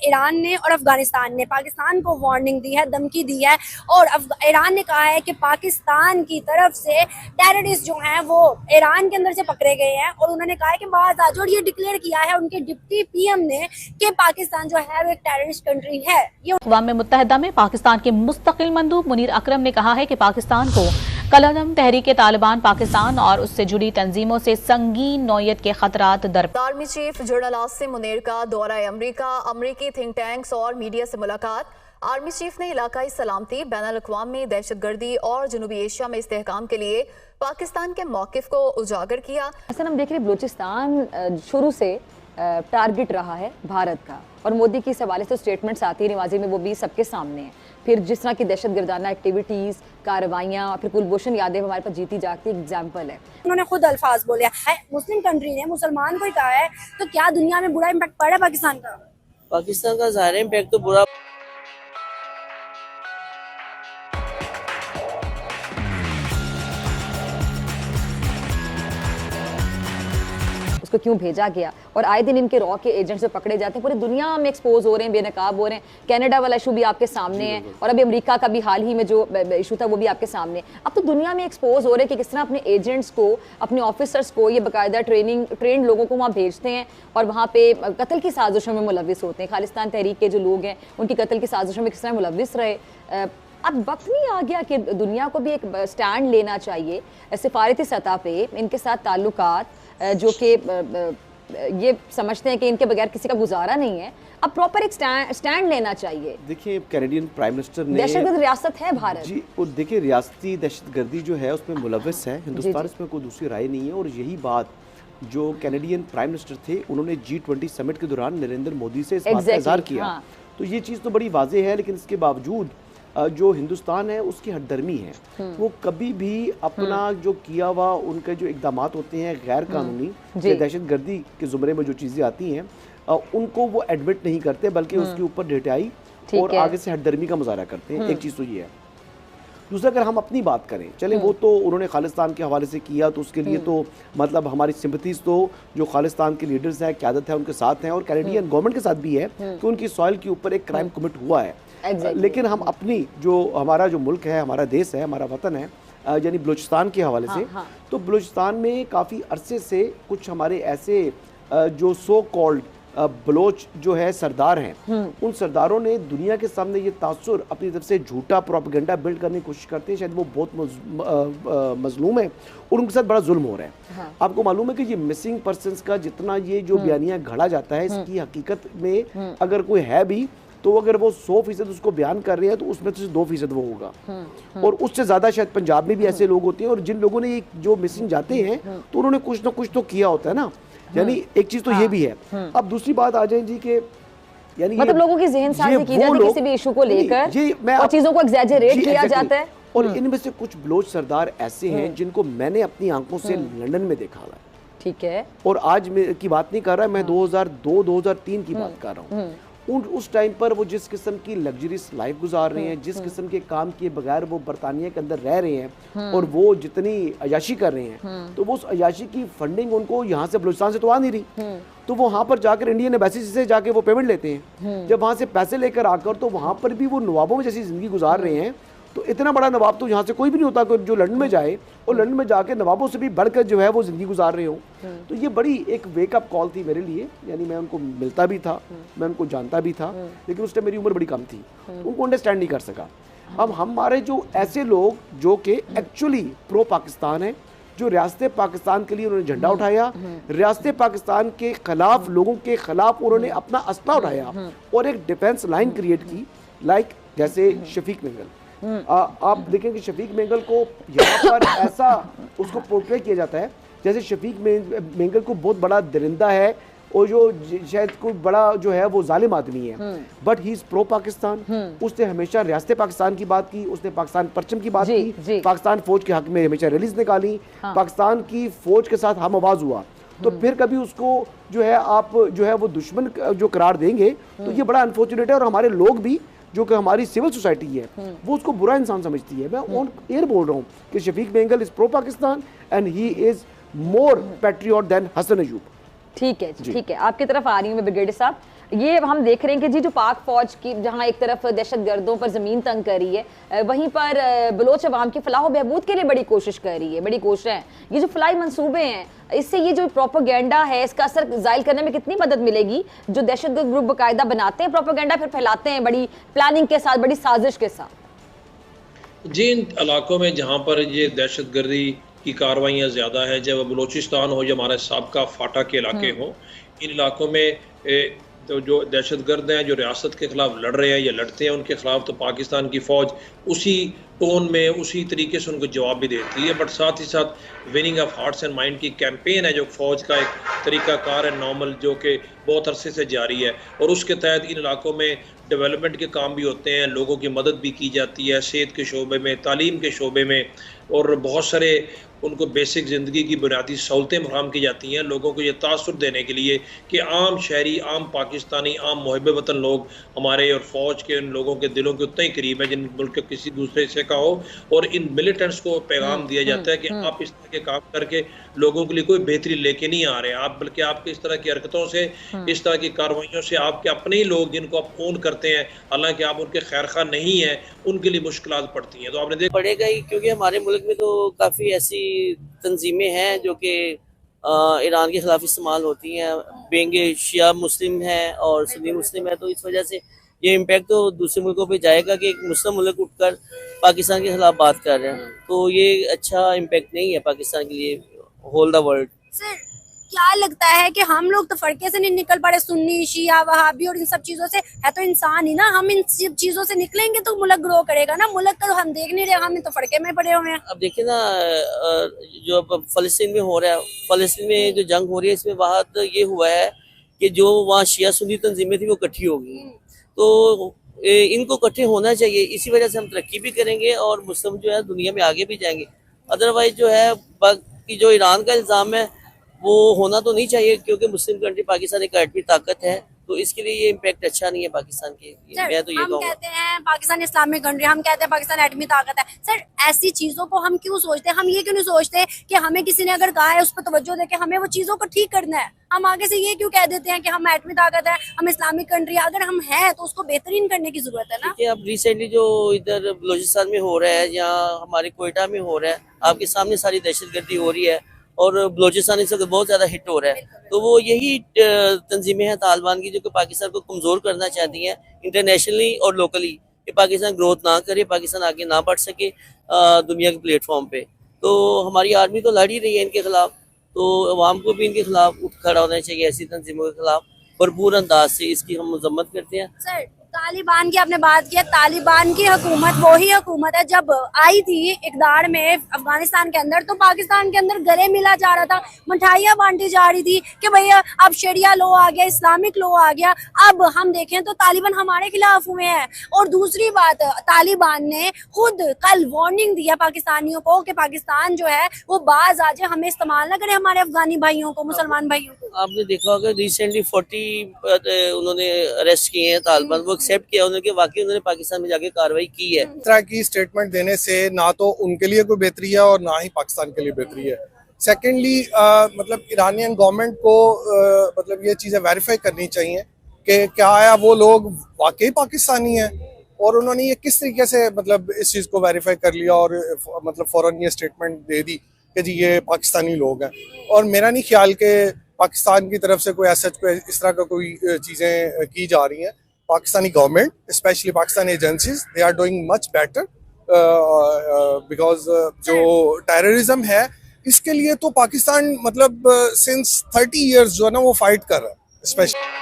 Iran ने और अफगानिस्तान ने पाकिस्तान को वार्निंग दी है, धमकी दी है और ईरान ने कहा है कि पाकिस्तान की तरफ से टेररिस्ट जो हैं वो ईरान के अंदर से पकड़े गए हैं और उन्होंने कहा है कि बाहर आ जाओ। और ये डिक्लेयर किया है उनके डिप्टी पीएम ने कि पाकिस्तान जो है वो एक टेररिस्ट कंट्री है। ये अक़वाम मुत्तहिदा में पाकिस्तान के मुस्तकिल मंदूब मुनीर अकरम ने कहा है कि पाकिस्तान को कलअदम तहरीक तालिबान पाकिस्तान और उससे जुड़ी तंजीमों से संगीन नौयत के खतरात दरपेश। Army chief general Asim Munir का दौरा अमरीका, अमरीकी थिंक टैंक्स और मीडिया से मुलाकात। आर्मी चीफ ने इलाकाई सलामती, बैनुल-अक़वामी दहशतगर्दी और जनूबी एशिया में इस्तेहकाम के लिए पाकिस्तान के मौक़िफ़ को उजागर किया। असल हम देख रहे हैं बलूचिस्तान शुरू से टारगेट रहा है भारत का और मोदी की इस हवाले से स्टेटमेंट्स आती है नवाजी में, वो भी सबके सामने हैं। फिर जिस तरह की दहशतगर्दाना एक्टिविटीज़, कार्रवाइयाँ, फिर कुलभूषण यादव हमारे पास जीती जागती एग्जाम्पल है। उन्होंने खुद अल्फाज बोले है, मुस्लिम कंट्री ने मुसलमान को ही कहा है, तो क्या दुनिया में बुरा इम्पैक्ट पड़ा है पाकिस्तान का? पाकिस्तान का ज़ाहिर इम्पैक्ट तो बुरा उसको क्यों भेजा गया और आए दिन इनके रॉ के एजेंट्स पकड़े जाते हैं, पूरी दुनिया में एक्सपोज हो रहे हैं, बेनकाब हो रहे हैं। कनाडा वाला इशू भी आपके सामने है और अभी अमेरिका का भी हाल ही में जो इशू था वो भी आपके सामने है। अब तो दुनिया में एक्सपोज हो रहे हैं कि किस तरह अपने एजेंट्स को, अपने ऑफिसर्स को, ये बाकायदा ट्रेंड लोगों को वहाँ भेजते हैं और वहाँ पे कत्ल की साजिशों में मुलविस होते हैं। खालिस्तान तहरीक के जो लोग हैं उनकी कत्ल की साजिशों में किस तरह मुलविस रहे। अब वक्त नहीं आ गया कि दुनिया को भी एक स्टैंड लेना चाहिए सिफारती सतह पे इनके साथ ताल्लुकात जो कि ये समझते हैं कि इनके बगैर किसी का गुजारा नहीं है। अब प्रॉपर एक स्टैंड लेना चाहिए। देखिए कैनेडियन प्राइम मिनिस्टर ने, दहशतगर्द रियासत है भारत जी, और देखिए रियासती दहशतगर्दी जो है उसमें मुलविस है हिंदुस्तान, इसमें कोई दूसरी राय नहीं है। और यही बात जो कैनेडियन प्राइम मिनिस्टर थे उन्होंने G20 समिट के दौरान नरेंद्र मोदी से इस बात का इज़हार किया। हाँ। तो ये चीज़ तो बड़ी वाज़ेह है, लेकिन इसके बावजूद जो हिंदुस्तान है उसकी हटदर्मी है। वो कभी भी अपना जो किया हुआ उनके जो इक़दामात होते हैं गैर कानूनी या दहशतगर्दी के ज़ुमरे में जो चीज़ें आती हैं उनको वो एडमिट नहीं करते, बल्कि उसके ऊपर ढिठाई और आगे से हटदर्मी का मुजाहरा करते हैं। एक चीज़ तो ये है। दूसरा, अगर हम अपनी बात करें, चलें वो तो उन्होंने खालिस्तान के हवाले से किया, तो उसके लिए तो मतलब हमारी सिंपथीज तो जो खालिस्तान के लीडर्स हैं, क़यादत है, उनके साथ हैं और कैनेडियन गवर्नमेंट के साथ भी है कि उनकी सॉइल के ऊपर एक क्राइम कमिट हुआ है। लेकिन हम अपनी जो हमारा जो मुल्क है, हमारा देश है, हमारा वतन है, यानी बलूचिस्तान के हवाले से, तो बलूचिस्तान में काफ़ी अरसे से कुछ हमारे ऐसे जो सो कॉल्ड बलोच जो है सरदार हैं, उन सरदारों ने दुनिया के सामने ये तासुर अपनी तरफ से झूठा प्रोपेगेंडा बिल्ड करने की कोशिश करते हैं। शायद वो बहुत मजलूम है और उनके साथ बड़ा जुल्म हो रहा है। आपको मालूम है कि ये मिसिंग पर्सनस का जितना ये जो बयानिया घड़ा जाता है, इसकी हकीकत में अगर कोई है भी तो अगर वो 100% उसको बयान कर रहे हैं तो उसमें से 2% वो होगा और उससे ज़्यादा शायद पंजाब में भी ऐसे लोग होते हैं। और जिन लोगों ने जो मिसिंग जाते हैं तो उन्होंने कुछ ना कुछ तो किया होता है ना, यानी एक चीज़ तो ये भी है। अब दूसरी बात आ जाए जी के यानी मतलब लोगों की ज़हन साज़ी की जाती है किसी भी इशू को लेकर और चीज़ों को एग्जैजरेट किया जाता है। और इनमें से कुछ बलोच सरदार ऐसे हैं जिनको मैंने अपनी आंखों से लंदन में देखा हुआ है। ठीक है। और आज की बात नहीं कर रहा, मैं 2002-2003 की बात कर रहा हूँ। उस टाइम पर वो जिस किस्म की लग्जरीज लाइफ गुजार रहे हैं, जिस किस्म के काम किए बगैर वो बरतानिया के अंदर रह रहे हैं और वो जितनी अयाशी कर रहे हैं, तो वो उस अयाशी की फंडिंग उनको यहाँ से बलूचिस्तान से तो आ नहीं रही। तो वो वहाँ पर जाकर इंडियन एम्बेसी से जाके वो पेमेंट लेते हैं। जब वहाँ से पैसे लेकर आकर तो वहाँ पर भी वो नवाबों में जैसी ज़िंदगी गुजार रहे हैं। तो इतना बड़ा नवाब तो यहाँ से कोई भी नहीं होता जो लंदन में जाए और लंदन में जाके नवाबों से भी बढ़कर जो है वो ज़िंदगी गुजार रहे हो। तो ये बड़ी एक वेकअप कॉल थी मेरे लिए। यानी मैं उनको मिलता भी था, मैं उनको जानता भी था, लेकिन उस टाइम मेरी उम्र बड़ी कम थी, उनको अंडरस्टैंड नहीं कर सका। अब हमारे जो ऐसे लोग जो कि एक्चुअली प्रो पाकिस्तान है, जो रियासत पाकिस्तान के लिए उन्होंने झंडा उठाया, रियासत पाकिस्तान के खिलाफ लोगों के खिलाफ उन्होंने अपना असला उठाया और एक डिफेंस लाइन क्रिएट की, लाइक जैसे शफीक मेंगल। आप देखें कि शफीक मेंगल को यहाँ पर ऐसा उसको पोर्ट्रे किया जाता है जैसे शफीक मेंगल को बहुत बड़ा दरिंदा है और जो शायद कोई बड़ा जो है वो जालिम आदमी है, but he is pro Pakistan. उसने हमेशा रियासत पाकिस्तान की बात की, उसने पाकिस्तान परचम की बात की, पाकिस्तान फौज के हक में हमेशा रैलीज निकाली, पाकिस्तान की फौज के साथ हम आवाज हुआ। तो फिर कभी उसको जो है आप जो है वो दुश्मन जो करार देंगे तो ये बड़ा अनफॉर्चुनेट है। और हमारे लोग भी जो कि हमारी सिविल सोसाइटी है वो उसको बुरा इंसान समझती है। मैं ऑन एयर बोल रहा हूँ कि Shafiq Mengal is pro Pakistan and he is more patriot than Hasan Ayub. ठीक है, ठीक है, आपकी तरफ आ रही हूँ मैं ब्रिगेडियर साहब। ये हम देख रहे हैं कि जी जो पाक फौज की जहां एक तरफ दहशतगर्दों पर ज़मीन तंग कर रही है, वहीं पर बलोच अवाम की फलाह बहबूद के लिए बड़ी कोशिश कर रही है, बड़ी कोशिशें हैं। ये जो फलाई मंसूबे हैं, इससे ये जो प्रोपेगेंडा है इसका असर ज़ायल करने में कितनी मदद मिलेगी? जो दहशतगर्द ग्रुप बाकायदा बनाते हैं प्रोपेगेंडा, फिर फैलाते हैं बड़ी प्लानिंग के साथ, बड़ी साजिश के साथ। जी, इन इलाकों में जहाँ पर ये दहशतगर्दी की कार्रवाइयाँ ज़्यादा है, चाहे वह बलूचिस्तान हो या हमारे साबका फाटा के इलाके हों, इन इलाकों में तो जो दहशतगर्द हैं जो रियासत के ख़िलाफ़ लड़ रहे हैं या लड़ते हैं, उनके ख़िलाफ़ तो पाकिस्तान की फ़ौज उसी टोन में, उसी तरीके से उनको जवाब भी देती है। बट साथ ही साथ winning of hearts and mind की कैंपेन है जो फ़ौज का एक तरीक़ाकार है नॉर्मल, जो कि बहुत अरसे से जारी है, और उसके तहत इन इलाकों में डेवलपमेंट के काम भी होते हैं, लोगों की मदद भी की जाती है, सेहत के शोबे में, तालीम के शोबे में, और बहुत सारे उनको बेसिक ज़िंदगी की बुनियादी सहूलतें फराहम की जाती हैं, लोगों को ये तासुर देने के लिए कि आम शहरी, आम पाकिस्तानी, आम मुहिब वतन लोग हमारे और फ़ौज के उन लोगों के दिलों के उतना ही करीब है जिन मुल्क के किसी दूसरे हिस्से का हो। और इन मिलिटेंट्स को पैगाम दिया जाता है कि आप इस तरह के काम करके लोगों के लिए कोई बेहतरी लेके नहीं आ रहे आप, बल्कि आपके इस तरह की हरकतों से, इस तरह की कार्रवाइयों से आपके अपने ही लोग जिनको आप ओन करते हैं, हालांकि आप उनके खैर खा नहीं हैं, उनके लिए मुश्किलात पड़ती हैं। तो आपने देखा पड़ेगा ही, क्योंकि हमारे मुल्क में तो काफ़ी ऐसी तंजीमें हैं जो कि ईरान के ख़िलाफ़ इस्तेमाल होती हैं, बेंगे शिया मुस्लिम हैं और सुन्नी मुस्लिम है, तो इस वजह से ये इम्पैक्ट तो दूसरे मुल्कों पे जाएगा कि एक मुस्लिम मुल्क उठकर पाकिस्तान के ख़िलाफ़ बात कर रहे हैं, तो ये अच्छा इम्पैक्ट नहीं है पाकिस्तान के लिए, होल द वर्ल्ड। सर, क्या लगता है कि हम लोग तो फड़के से नहीं निकल पड़े, सुन्नी, शिया, वहाबी और इन सब चीजों से, है तो इंसान ही ना, हम इन सब चीजों से निकलेंगे तो मुल्क ग्रो करेगा ना, मुल्क का हम देख नहीं रहे, हम तो फड़के में पड़े हुए हैं। अब देखिए ना, जो अब फ़लस्तीन में हो रहा है, फ़लस्तीन में जो जंग हो रही है, इसमें बात ये हुआ है कि जो वहाँ शिया सुन्नी तंजीमें थी वो इकट्ठी हो गई, तो इनको इकट्ठे होना चाहिए, इसी वजह से हम तरक्की भी करेंगे और मुस्लिम जो है दुनिया में आगे भी जाएंगे। अदरवाइज जो है बाकी जो ईरान का इल्ज़ाम है वो होना तो नहीं चाहिए, क्योंकि मुस्लिम कंट्री पाकिस्तान एक एटमी ताकत है, तो इसके लिए ये इम्पैक्ट अच्छा नहीं है पाकिस्तान के लिए। मैं तो ये हम कहूँगा, कहते हैं पाकिस्तान इस्लामिक कंट्री, हम कहते हैं पाकिस्तान एटमी ताकत है। सर, ऐसी चीजों को हम क्यों सोचते हैं? हम ये क्यों नहीं सोचते कि हमें किसी ने अगर कहा है उस पर तवज्जो देके हमें वो चीजों को ठीक करना है? हम आगे से ये क्यों कह देते हैं कि हम एटमी ताकत है, हम इस्लामिक कंट्री है? अगर हम हैं तो उसको बेहतरीन करने की जरूरत है ना। कि अब रिसेंटली जो इधर बलूचिस्तान में हो रहा है या हमारे कोयटा में हो रहा है, आपके सामने सारी दहशतगर्दी हो रही है और बलूचिस्तान इस वक्त बहुत ज़्यादा हिट हो रहा है, तो वो यही तंजीमें हैं तालिबान की जो कि पाकिस्तान को कमज़ोर करना चाहती हैं इंटरनेशनली और लोकली, कि पाकिस्तान ग्रोथ ना करे, पाकिस्तान आगे ना बढ़ सके दुनिया के प्लेटफॉर्म पे। तो हमारी आर्मी तो लड़ ही रही है इनके खिलाफ, तो अवाम को भी इनके खिलाफ उठ खड़ा होना चाहिए, ऐसी तंजीमों के खिलाफ भरपूर अंदाज से, इसकी हम मजम्मत करते हैं। सर, तालिबान की आपने बात की है, तालिबान की हुकूमत वही हुकूमत है जब आई थी इक़्तिदार में अफगानिस्तान के अंदर, तो पाकिस्तान के अंदर गले मिला जा रहा था, मिठाइयाँ बांटी जा रही थी कि भैया अब शरिया लॉ आ गया, इस्लामिक लॉ आ गया। अब हम देखें तो तालिबान हमारे खिलाफ हुए हैं। और दूसरी बात, तालिबान ने खुद कल वार्निंग दिया पाकिस्तानियों को कि पाकिस्तान जो है वो बाज आ जाए, हमें इस्तेमाल ना करे हमारे अफगानी भाइयों को, मुसलमान भाइयों को। आपने देखा होगा रिसेंटली 40 उन्होंने अरेस्ट किए हैं तालिबान, वो एक्सेप्ट किया उन्होंने कि वाकई उन्होंने पाकिस्तान में जाके कार्रवाई की है। इस तरह की स्टेटमेंट देने से ना तो उनके लिए कोई बेहतरी है और ना ही पाकिस्तान के लिए बेहतरी है। सेकेंडली मतलब ईरानियन गवर्नमेंट को मतलब ये चीज़ें वेरीफाई करनी चाहिए कि क्या है वो लोग वाकई पाकिस्तानी हैं, और उन्होंने ये किस तरीके से मतलब इस चीज़ को वेरीफाई कर लिया और मतलब फ़ौरन ये स्टेटमेंट दे दी कि जी ये पाकिस्तानी लोग हैं। और मेरा नहीं ख्याल कि पाकिस्तान की तरफ से कोई ऐसा कोई इस तरह का कोई चीज़ें की जा रही हैं। Pakistani government, specially Pakistani agencies, they are doing much better because जो टेररिज्म है इसके लिए तो पाकिस्तान मतलब सिंस 30 इयर्स जो है ना वो फाइट कर रहा है स्पेशली।